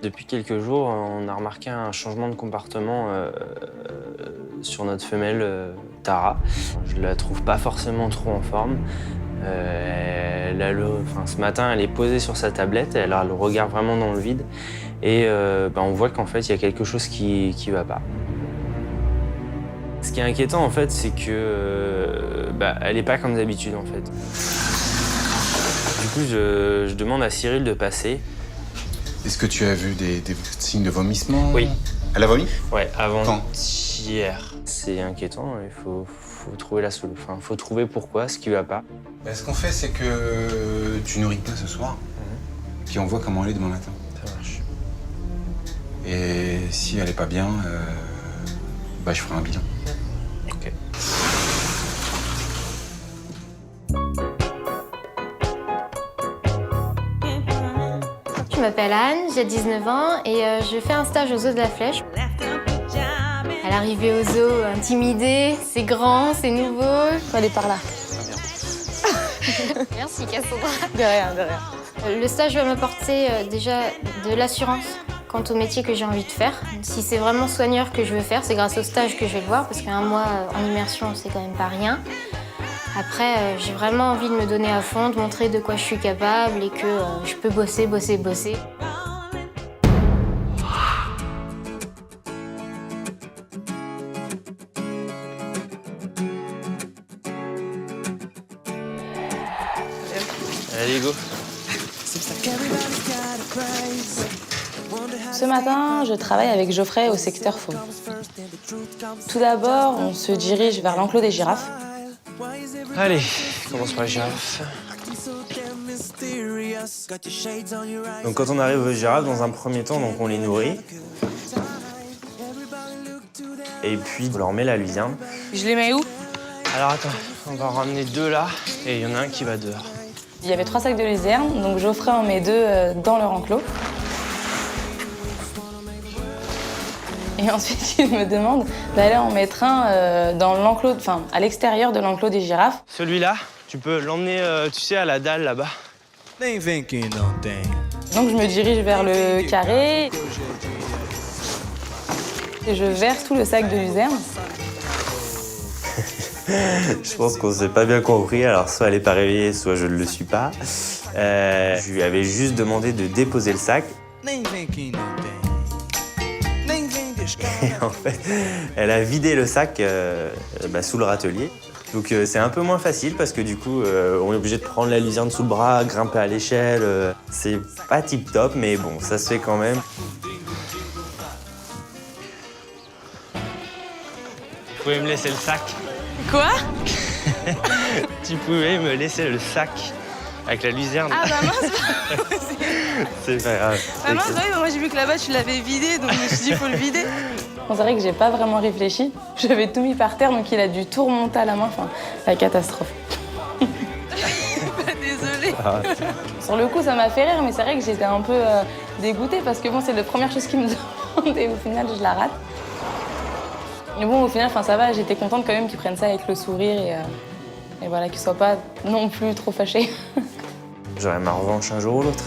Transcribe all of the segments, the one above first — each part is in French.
Depuis quelques jours, on a remarqué un changement de comportement sur notre femelle Tara. Je la trouve pas forcément trop en forme. Ce matin, elle est posée sur sa tablette, elle a le regard vraiment dans le vide. Et on voit qu'en fait, il y a quelque chose qui va pas. Ce qui est inquiétant, en fait, c'est que elle n'est pas comme d'habitude, en fait. Du coup, je demande à Cyril de passer. Est-ce que tu as vu des signes de vomissement? Oui. Elle a vomi? Ouais, avant-hier. C'est inquiétant, il faut trouver la solution. Enfin, faut trouver pourquoi, ce qui va pas. Ce qu'on fait, c'est que tu nourris pas ce soir, puis on voit comment elle est demain matin. Ça marche. Et si elle est pas bien, je ferai un bilan. Ok. Je m'appelle Anne, j'ai 19 ans et je fais un stage aux Zoo de la Flèche. À l'arrivée aux Zoo, intimidée, c'est grand, c'est nouveau. Faut aller par là. Merci Cassandra. De rien, de rien. Le stage va m'apporter déjà de l'assurance quant au métier que j'ai envie de faire. Si c'est vraiment soigneur que je veux faire, c'est grâce au stage que je vais le voir, parce qu'un mois en immersion, c'est quand même pas rien. Après, j'ai vraiment envie de me donner à fond, de montrer de quoi je suis capable et que je peux bosser. Allez, go. Ce matin, je travaille avec Geoffrey au secteur fauve. Tout d'abord, on se dirige vers l'enclos des girafes. Allez, commence par les girafes. Donc quand on arrive aux girafes, dans un premier temps, on les nourrit. Et puis on leur met la luzerne. Je les mets où? Alors attends, on va en ramener 2 là, et il y en a un qui va dehors. Il y avait 3 sacs de luzerne, donc Geoffrey en met 2 dans leur enclos. Et ensuite, il me demande d'aller en mettre un dans l'enclos, à l'extérieur de l'enclos des girafes. Celui-là, tu peux l'emmener, tu sais, à la dalle là-bas. Donc je me dirige vers le carré et je verse tout le sac de luzerne. Je pense qu'on s'est pas bien compris, alors soit elle est pas réveillée, soit je ne le suis pas. Je lui avais juste demandé de déposer le sac. Et en fait, elle a vidé le sac sous le râtelier. Donc c'est un peu moins facile parce que du coup, on est obligé de prendre la luzerne sous le bras, grimper à l'échelle. C'est pas tip top, mais bon, ça se fait quand même. Vous pouvez me laisser le sac? Quoi? Tu pouvais me laisser le sac avec la luzerne? Ah bah mince. C'est pas grave. Bah mince, oui, moi j'ai vu que là-bas tu l'avais vidé, donc je me suis dit faut le vider. Bon, c'est vrai que j'ai pas vraiment réfléchi. J'avais tout mis par terre, donc il a dû tout remonter à la main. La catastrophe. Désolée. Ah. Sur le coup, ça m'a fait rire, mais c'est vrai que j'étais un peu dégoûtée parce que bon, c'est la première chose qu'il me demande et au final, je la rate. Mais bon, au final, ça va, j'étais contente quand même qu'ils prennent ça avec le sourire et voilà, qu'ils soient pas non plus trop fâchés. J'aurai ma revanche un jour ou l'autre.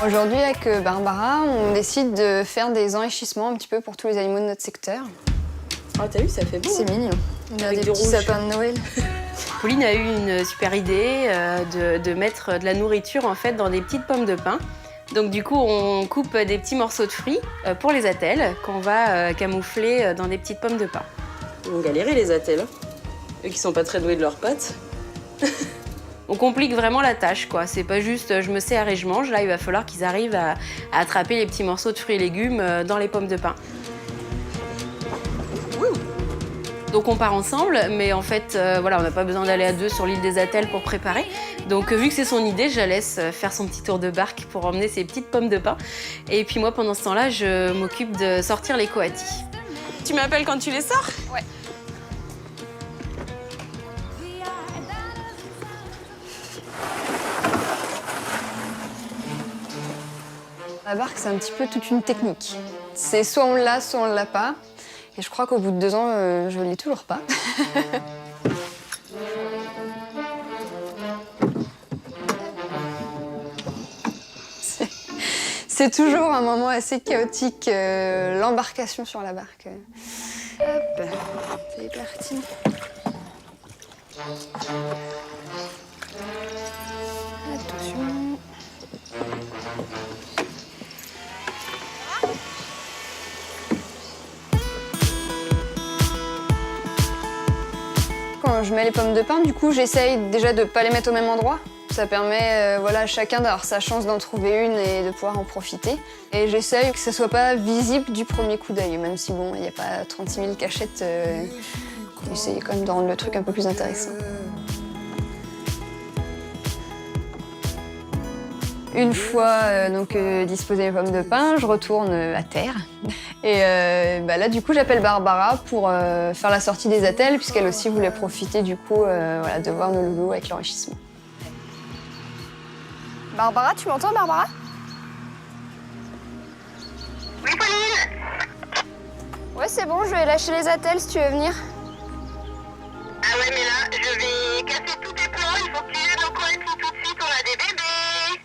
Aujourd'hui, avec Barbara, on décide de faire des enrichissements un petit peu pour tous les animaux de notre secteur. Ah, t'as vu, ça fait beau. C'est mignon. On a Avec des du petits rouge. sapins de Noël. Pauline a eu une super idée de mettre de la nourriture en fait dans des petites pommes de pin. Donc du coup, on coupe des petits morceaux de fruits pour les attelles qu'on va camoufler dans des petites pommes de pin. Ils vont galérer les attelles, hein. Eux qui sont pas très doués de leurs pattes. On complique vraiment la tâche, quoi. C'est pas juste je me sers et je mange. Là, il va falloir qu'ils arrivent à attraper les petits morceaux de fruits et légumes dans les pommes de pin. Donc on part ensemble, mais en fait, voilà, on n'a pas besoin d'aller à deux sur l'île des Attelles pour préparer. Donc vu que c'est son idée, je la laisse faire son petit tour de barque pour emmener ses petites pommes de pin. Et puis moi, pendant ce temps-là, je m'occupe de sortir les coatis. Tu m'appelles quand tu les sors? Ouais. La barque, c'est un petit peu toute une technique. C'est soit on l'a, soit on l'a pas. Et je crois qu'au bout de 2 ans, je l'ai toujours pas. C'est toujours un moment assez chaotique, l'embarcation sur la barque. Hop, c'est parti. Attention. Quand je mets les pommes de pin, du coup, j'essaye déjà de ne pas les mettre au même endroit. Ça permet voilà, à chacun d'avoir sa chance d'en trouver une et de pouvoir en profiter. Et j'essaye que ça soit pas visible du premier coup d'œil, même si bon, il n'y a pas 36 000 cachettes. J'essaye quand même de rendre le truc un peu plus intéressant. Une fois disposé mes pommes de pin, je retourne à terre. Et là, du coup, j'appelle Barbara pour faire la sortie des attelles, puisqu'elle aussi voulait profiter du coup voilà, de voir nos loulous avec l'enrichissement. Barbara, tu m'entends, Barbara? Oui, Pauline. Ouais, c'est bon, je vais lâcher les attelles si tu veux venir. Ah ouais, mais là, je vais casser tous tes plans. Il faut que tu viennes au coatis tout de suite. On a des bébés.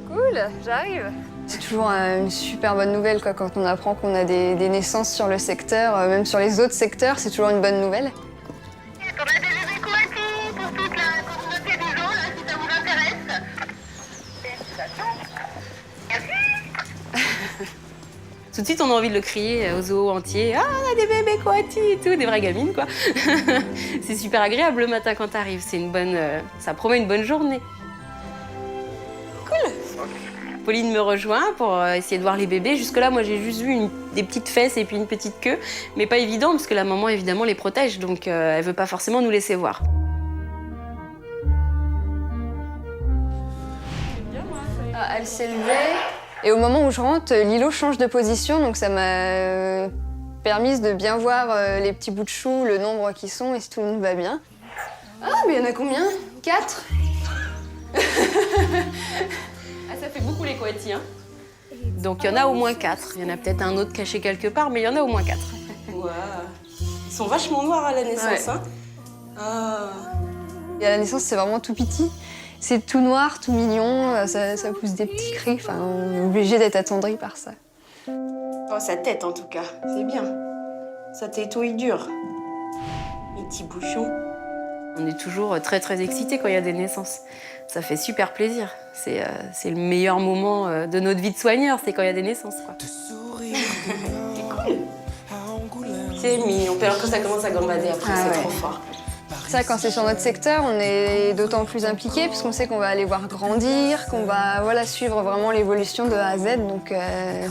Cool, j'arrive. C'est toujours une super bonne nouvelle quoi, quand on apprend qu'on a des naissances sur le secteur, même sur les autres secteurs, c'est toujours une bonne nouvelle. On a des bébés coatis pour toute la communauté du zoo, là, si ça vous intéresse. Félicitations. Merci. Tout de suite, on a envie de le crier au zoo entier. Ah, on a des bébés coatis et tout, des vraies gamines, quoi. C'est super agréable le matin quand t'arrives. C'est une bonne, ça promet une bonne journée. Cool. Pauline me rejoint pour essayer de voir les bébés. Jusque-là, moi, j'ai juste vu des petites fesses et puis une petite queue. Mais pas évident, parce que la maman, évidemment, les protège. Donc, elle veut pas forcément nous laisser voir. Ah, elle s'est levée. Et au moment où je rentre, l'îlot change de position, donc ça m'a permis de bien voir les petits bouts de chou, le nombre qui sont et si tout le monde va bien. Ah, mais il y en a combien? 4? Ah, ça fait beaucoup les coatis, hein. Donc, il y en a au moins 4. Il y en a peut-être un autre caché quelque part, mais il y en a au moins 4. Waouh. Ils sont vachement noirs à la naissance, Ouais. hein. Ah. Et à la naissance, c'est vraiment tout petit. C'est tout noir, tout mignon, ça pousse des petits cris. Enfin, on est obligé d'être attendri par ça. Oh, sa tête, en tout cas. C'est bien. Sa tétouille dure. Les petits bouchons. On est toujours très très excités quand il y a des naissances. Ça fait super plaisir. C'est le meilleur moment de notre vie de soigneur, c'est quand il y a des naissances, quoi. C'est mignon. Puis alors que ça commence à gambader après, Ah c'est ouais. trop fort. Ça, quand c'est sur notre secteur, on est d'autant plus impliqué puisqu'on sait qu'on va aller voir grandir, qu'on va voilà, suivre vraiment l'évolution de A à Z. Donc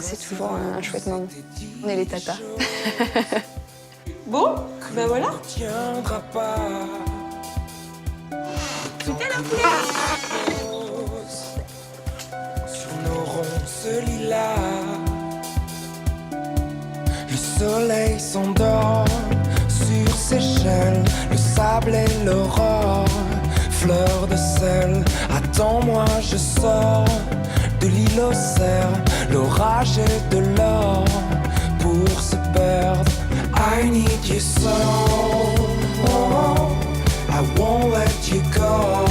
c'est toujours un chouette moment. On est les tatas. Bon, ben voilà. tiendra pas. Sur nos ronces lilas, le soleil s'endort sur ses chaînes, le sable et l'aurore, fleur de sel. Attends-moi, je sors de l'île aux cerfs, l'orage et de l'or pour se perdre. I need you so, I won't let you go.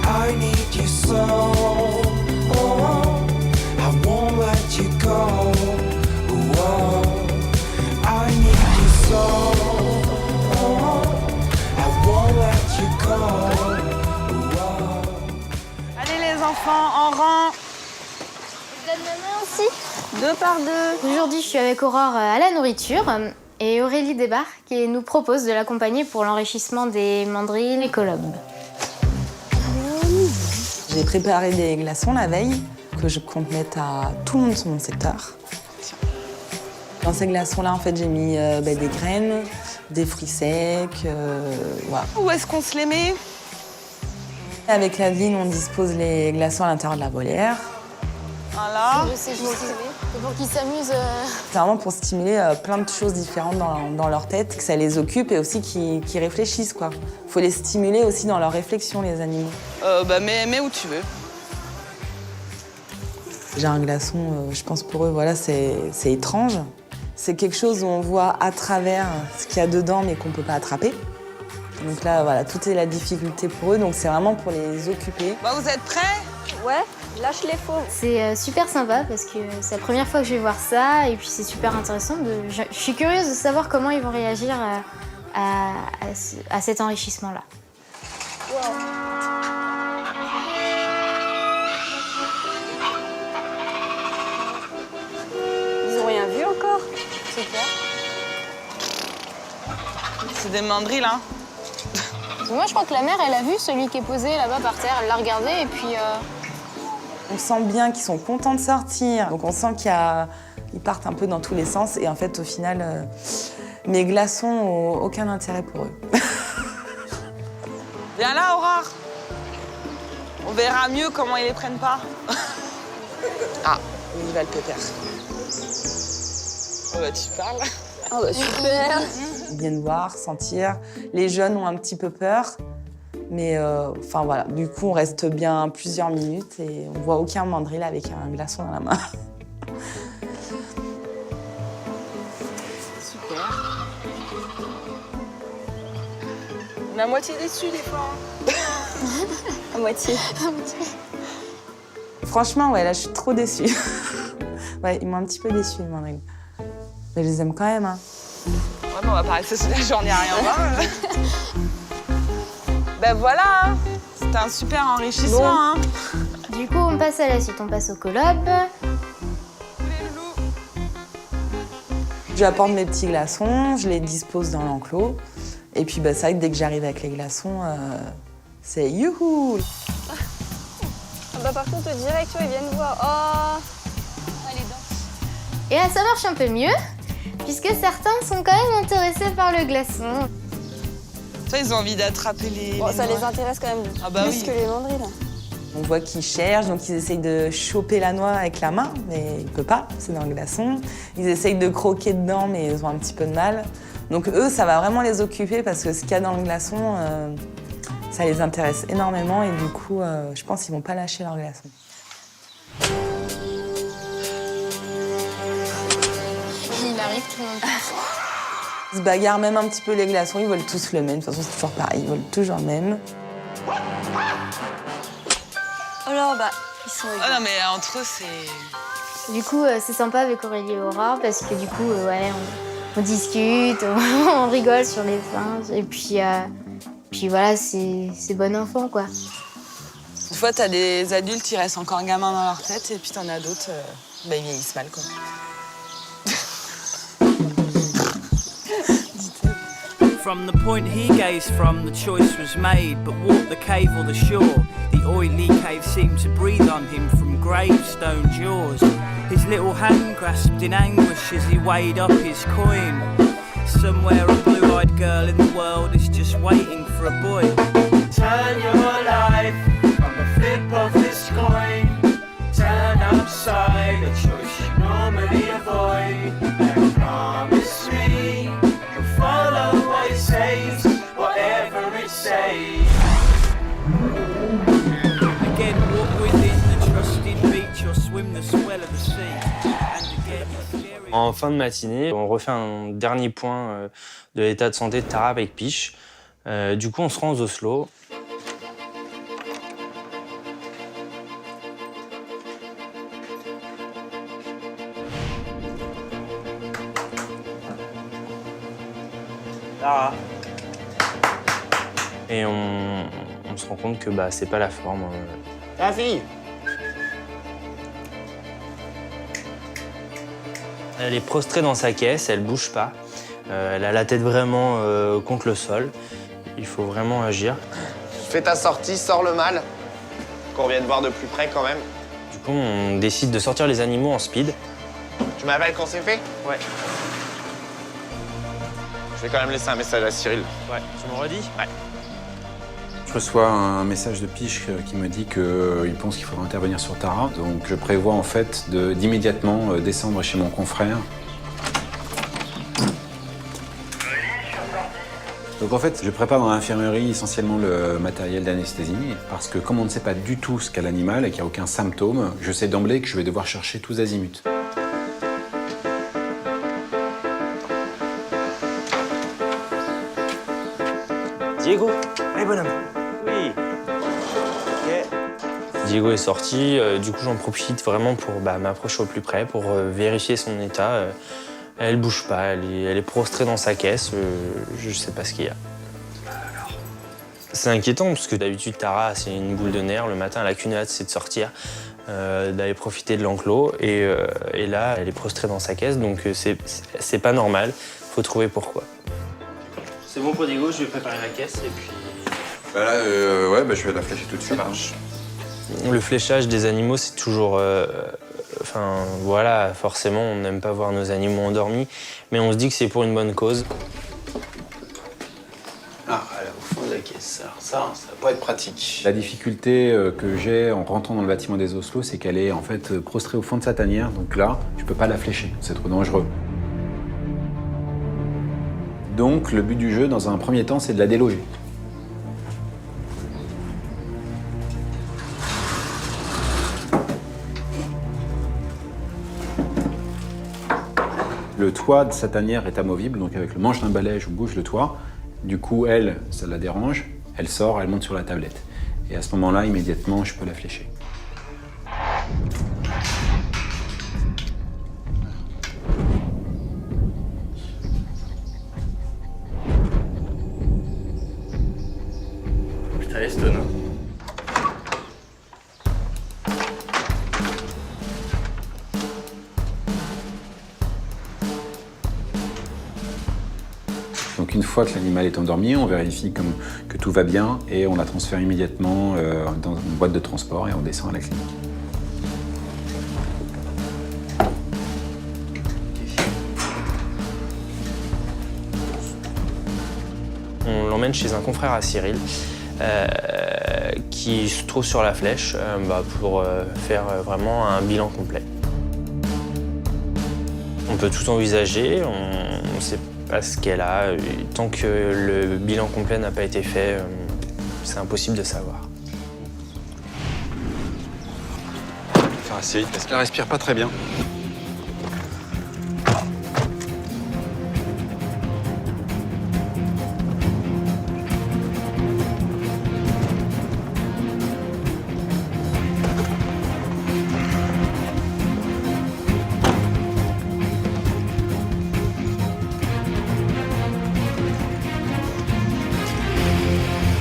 I need you so. enfants en rang. Je donne ma main aussi. 2 par 2. Aujourd'hui, je suis avec Aurore à la nourriture et Aurélie débarque et nous propose de l'accompagner pour l'enrichissement des mandrilles et colombes. J'ai préparé des glaçons la veille que je compte mettre à tout le monde sur mon secteur. Dans ces glaçons-là, en fait, j'ai mis des graines, des fruits secs, voilà. Où est-ce qu'on se les met? Avec Adeline, on dispose les glaçons à l'intérieur de la volière. Voilà. Je sais, c'est pour qu'ils s'amusent. C'est vraiment pour stimuler plein de choses différentes dans leur tête, que ça les occupe et aussi qu'ils réfléchissent, quoi. Faut les stimuler aussi dans leur réflexion, les animaux. Mets où tu veux. J'ai un glaçon, je pense pour eux, voilà, c'est étrange. C'est quelque chose où on voit à travers ce qu'il y a dedans, mais qu'on ne peut pas attraper. Donc là, voilà, tout est la difficulté pour eux, donc c'est vraiment pour les occuper. Bah, vous êtes prêts? Ouais, lâche les faux. C'est super sympa parce que c'est la première fois que je vais voir ça et puis c'est super intéressant. Je suis curieuse de savoir comment ils vont réagir à cet enrichissement-là. Ils ont rien vu encore. C'est quoi? C'est des mandrilles, hein. Moi, je crois que la mère, elle a vu celui qui est posé là-bas par terre. Elle l'a regardé et puis... On sent bien qu'ils sont contents de sortir. Donc on sent qu'ils partent un peu dans tous les sens. Et en fait, au final, mes glaçons n'ont aucun intérêt pour eux. Viens là, Aurore. On verra mieux comment ils les prennent pas. Ah, il va le pépère. Oh bah tu parles. Oh bah super. Ils viennent voir, sentir. Les jeunes ont un petit peu peur. Mais enfin voilà, du coup, on reste bien plusieurs minutes et on voit aucun mandrill avec un glaçon dans la main. Super. On est à moitié déçus des fois. À moitié. Franchement, ouais, là, je suis trop déçue. Ouais, ils m'ont un petit peu déçue, les mandrills. Mais je les aime quand même, hein. Ouais, mais on va pas rester sous la journée à rien voir. Ben voilà, hein. C'était un super enrichissement. Bon. Hein. Du coup, on passe à la suite. On passe au colob. J'apporte mes petits glaçons, je les dispose dans l'enclos. Et puis, bah, c'est vrai que dès que j'arrive avec les glaçons, c'est youhou! Ah bah par contre, direct, ils viennent voir. Oh. Allez, danse. Et là, ça marche un peu mieux, puisque certains sont quand même intéressés par le glaçon. Toi, ils ont envie d'attraper les. Bon, ça noix. les intéresse quand même Ah bah plus oui. que les mandrilles. Là. On voit qu'ils cherchent, donc ils essayent de choper la noix avec la main, mais ils ne peuvent pas, c'est dans le glaçon. Ils essayent de croquer dedans, mais ils ont un petit peu de mal. Donc eux, ça va vraiment les occuper parce que ce qu'il y a dans le glaçon, ça les intéresse énormément et du coup, je pense qu'ils ne vont pas lâcher leur glaçon. Il arrive tout le monde. Ils se bagarrent même un petit peu les glaçons, ils veulent tous le même. De toute façon, c'est toujours pareil, ils veulent toujours le même. Oh là, bah, ils sont Ah non, mais entre eux, c'est. Du coup, c'est sympa avec Aurélie et Aurore parce que du coup, ouais, on discute, on rigole sur les singes. Et puis voilà, c'est bon enfant, quoi. Des fois, t'as des adultes, ils restent encore gamins dans leur tête, et puis t'en as d'autres, bah, ils vieillissent mal, quoi. From the point he gazed from, the choice was made. But walk the cave or the shore, the oily cave seemed to breathe on him from gravestone jaws. His little hand grasped in anguish as he weighed up his coin. Somewhere a blue-eyed girl in the world is just waiting for a boy. Turn your life on the flip of this coin. Turn upside, a choice you normally avoid. And promise me you'll follow what it says, whatever it says. Again, walk within the trusted beach or swim the swell of the sea. And again, En fin de matinée, on refait un dernier point de l'état de santé de Tara avec Piche. Du coup, on se rend aux Oslo. Tara. Et on se rend compte que bah, c'est pas la forme. La fille, Elle est prostrée dans sa caisse, elle bouge pas. Elle a la tête vraiment contre le sol. Il faut vraiment agir. Fais ta sortie, sors le mâle, qu'on vienne voir de plus près quand même. Du coup, on décide de sortir les animaux en speed. Tu m'appelles quand c'est fait? Ouais. Je vais quand même laisser un message à Cyril. Ouais, tu me redis? Ouais. Je reçois un message de Piche qui me dit qu'il pense qu'il faudra intervenir sur Tara. Donc je prévois en fait d'immédiatement descendre chez mon confrère. Donc en fait, je prépare dans l'infirmerie essentiellement le matériel d'anesthésie parce que comme on ne sait pas du tout ce qu'a l'animal et qu'il n'y a aucun symptôme, je sais d'emblée que je vais devoir chercher tous azimuts. Diego, allez bonhomme. Oui. Ok. Diego est sorti, du coup j'en profite vraiment pour m'approcher au plus près, pour vérifier son état. Elle bouge pas, elle est prostrée dans sa caisse, je sais pas ce qu'il y a. C'est inquiétant parce que d'habitude Tara c'est une boule de nerfs, le matin elle a qu'une hâte, c'est de sortir, d'aller profiter de l'enclos et là elle est prostrée dans sa caisse donc c'est pas normal, faut trouver pourquoi. C'est bon pour Diego, je vais préparer la caisse et puis... je vais la flécher tout de suite. Ça marche. Le fléchage des animaux c'est toujours... voilà, forcément, on n'aime pas voir nos animaux endormis, mais on se dit que c'est pour une bonne cause. Ah, elle est au fond de la caisse. Alors ça va pas être pratique. La difficulté que j'ai en rentrant dans le bâtiment des Oslo, c'est qu'elle est en fait prostrée au fond de sa tanière, donc là, je peux pas la flécher, c'est trop dangereux. Donc, le but du jeu, dans un premier temps, c'est de la déloger. Le toit de sa tanière est amovible, donc avec le manche d'un balai, je bouge le toit. Du coup, elle, ça la dérange, elle sort, elle monte sur la tablette. Et à ce moment-là, immédiatement, je peux la flécher. Putain, elle est stone, hein. Donc une fois que l'animal est endormi, on vérifie que tout va bien et on la transfère immédiatement dans une boîte de transport et on descend à la clinique. On l'emmène chez un confrère à Cyril qui se trouve sur la Flèche pour faire vraiment un bilan complet. On peut tout envisager, on sait pas ce qu'elle a. Tant que le bilan complet n'a pas été fait, c'est impossible de savoir. Faire assez vite parce qu'elle respire pas très bien.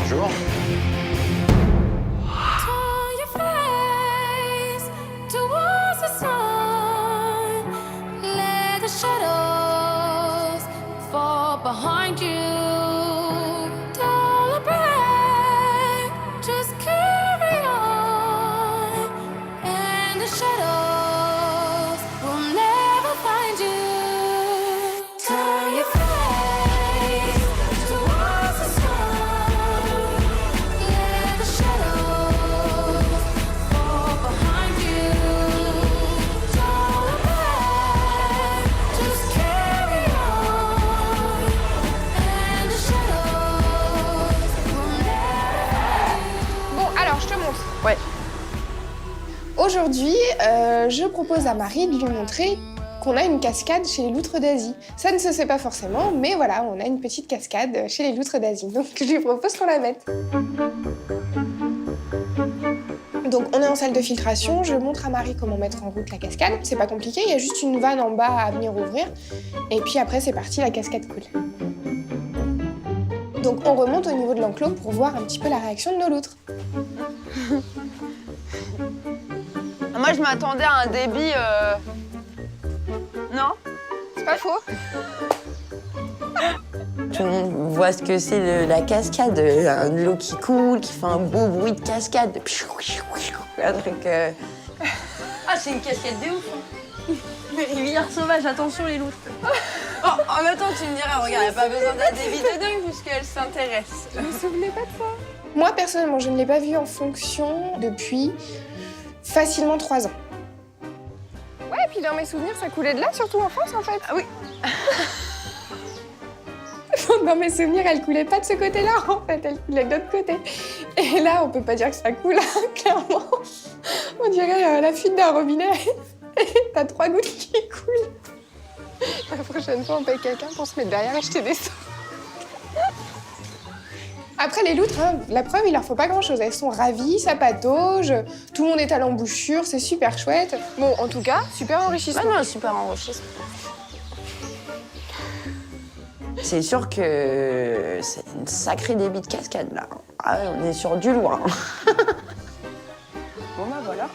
Bonjour. Behind you, don't look back, just carry on, and the shadows will never find you. Turn your face towards the sun, let the shadows fall behind you. Don't look back, just carry on. Bon, alors, je te montre. Ouais. Aujourd'hui, je propose à Marie de lui montrer qu'on a une cascade chez les loutres d'Asie. Ça ne se sait pas forcément, mais voilà, on a une petite cascade chez les loutres d'Asie. Donc, je lui propose qu'on la mette. Donc, on est en salle de filtration. Je montre à Marie comment mettre en route la cascade. C'est pas compliqué, il y a juste une vanne en bas à venir ouvrir. Et puis après, c'est parti, la cascade coule. Donc on remonte au niveau de l'enclos pour voir un petit peu la réaction de nos loutres. Moi, je m'attendais à un débit... Non ? C'est pas faux. Tout le monde voit ce que c'est la cascade, de l'eau qui coule, qui fait un beau bruit de cascade. Un truc. Ah, c'est une cascade de ouf. Les rivières sauvages, attention les loutres. Oh, en même temps, tu me dirais, regarde, elle n'a pas besoin d'un débit de dingue puisqu'elle s'intéresse. Je me souvenais pas de ça. Moi, personnellement, je ne l'ai pas vu en fonction depuis facilement 3 ans. Ouais, et puis dans mes souvenirs, ça coulait de là, surtout en France, en fait. Ah oui. Dans mes souvenirs, elle coulait pas de ce côté-là, en fait, elle coulait de l'autre côté. Et là, on peut pas dire que ça coule, hein, clairement. On dirait la fuite d'un robinet. T'as 3 gouttes qui coulent. La prochaine fois, on paye quelqu'un pour se mettre derrière et acheter des sons. Après, les loutres, hein, la preuve, il leur faut pas grand-chose. Elles sont ravies, ça patauge, tout le monde est à l'embouchure, c'est super chouette. Bon, en tout cas, super enrichissant. Ah non, super enrichissant. C'est sûr que c'est une sacrée débit de cascade, là. Ah ouais, on est sur du lourd. Bon, bah voilà.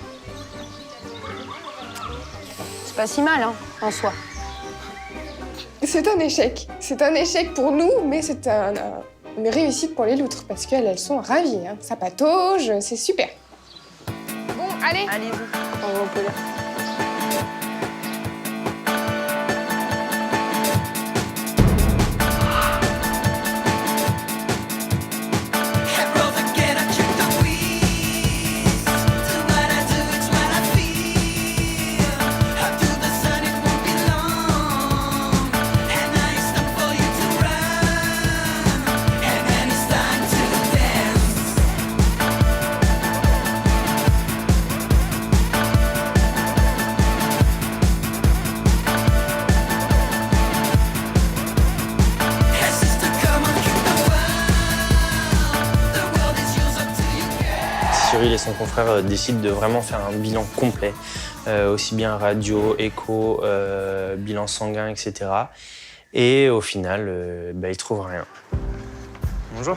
C'est pas si mal, hein, en soi. C'est un échec. C'est un échec pour nous, mais c'est une réussite pour les loutres, parce qu'elles sont ravies. Hein. Ça patauge, c'est super. Bon, allez. Allez-y. On peut dire. Cyril et son confrère décident de vraiment faire un bilan complet, aussi bien radio, écho, bilan sanguin, etc. Et au final, ils trouvent rien. Bonjour.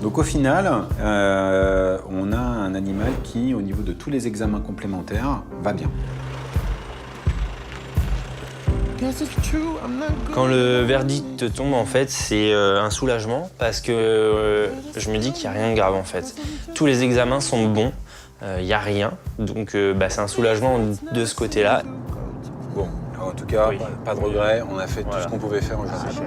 Donc au final, on a un animal qui, au niveau de tous les examens complémentaires, va bien. Quand le verdict tombe, en fait, c'est un soulagement parce que je me dis qu'il n'y a rien de grave, en fait. Tous les examens sont bons, il n'y a rien, donc c'est un soulagement de ce côté-là. Bon, en tout cas, pas de regret, on a fait tout ce qu'on pouvait faire aujourd'hui.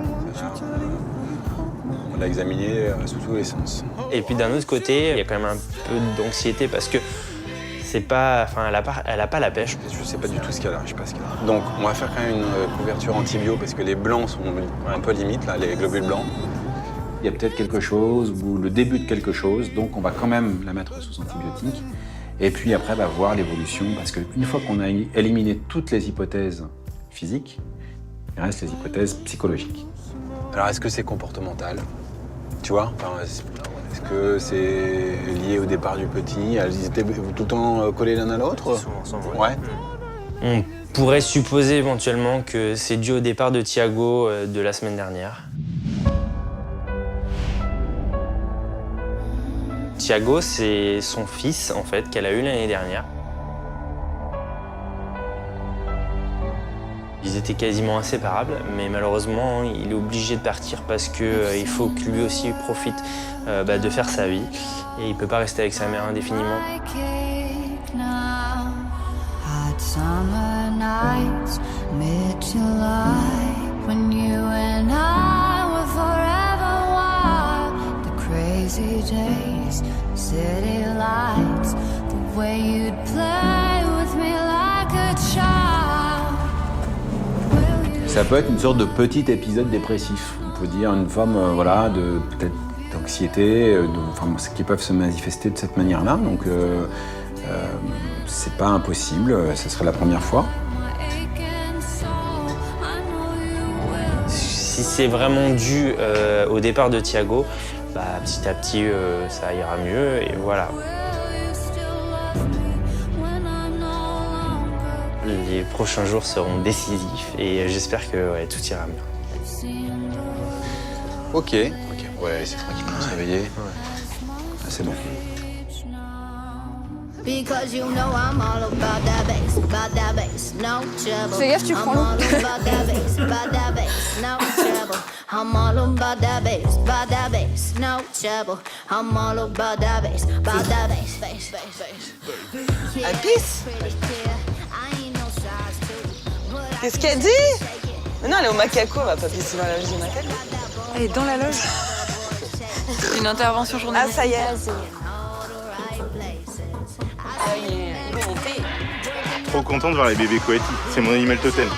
On l'a examiné sous tous les sens. Et puis d'un autre côté, il y a quand même un peu d'anxiété parce que c'est pas, enfin, elle a pas la pêche. Je sais pas du tout ce qu'elle a, je sais pas ce qu'elle a. Donc on va faire quand même une couverture antibio parce que les blancs sont un peu limites, là, les globules blancs. Il y a peut-être quelque chose ou le début de quelque chose, donc on va quand même la mettre sous antibiotiques. Et puis après, on va voir l'évolution parce qu'une fois qu'on a éliminé toutes les hypothèses physiques, il reste les hypothèses psychologiques. Alors est-ce que c'est comportemental? Tu vois, enfin, est-ce que c'est lié au départ du petit? Ils étaient tout le temps collés l'un à l'autre? Souvent ensemble, ouais. On pourrait supposer éventuellement que c'est dû au départ de Thiago de la semaine dernière. Thiago, c'est son fils, en fait, qu'elle a eu l'année dernière. Ils étaient quasiment inséparables, mais malheureusement, il est obligé de partir parce qu'il faut que lui aussi profite de faire sa vie. Et il ne peut pas rester avec sa mère indéfiniment. Ça peut être une sorte de petit épisode dépressif. On peut dire une forme de peut-être d'anxiété, qui peuvent se manifester de cette manière-là. Donc c'est pas impossible, ce serait la première fois. Si c'est vraiment dû au départ de Thiago, petit à petit ça ira mieux et voilà. Les prochains jours seront décisifs et j'espère que tout ira bien. Ok, on va la laisser tranquillement se réveiller. Ouais. Ah, c'est bon. Because you know I'm all about that bass, no trouble. Fais gaffe, tu prends l'eau. I'm all about that bass, no trouble. I'm all about that bass, no trouble. I'm all about that bass, bass. Elle pisse? Qu'est-ce qu'elle dit? Mais non, elle est au macaco, elle va pas pisser dans la loge du macaco. Elle est dans la loge. Une intervention journalistique. Ah, ça y est. Trop content de voir les bébés Coati, c'est mon animal totem.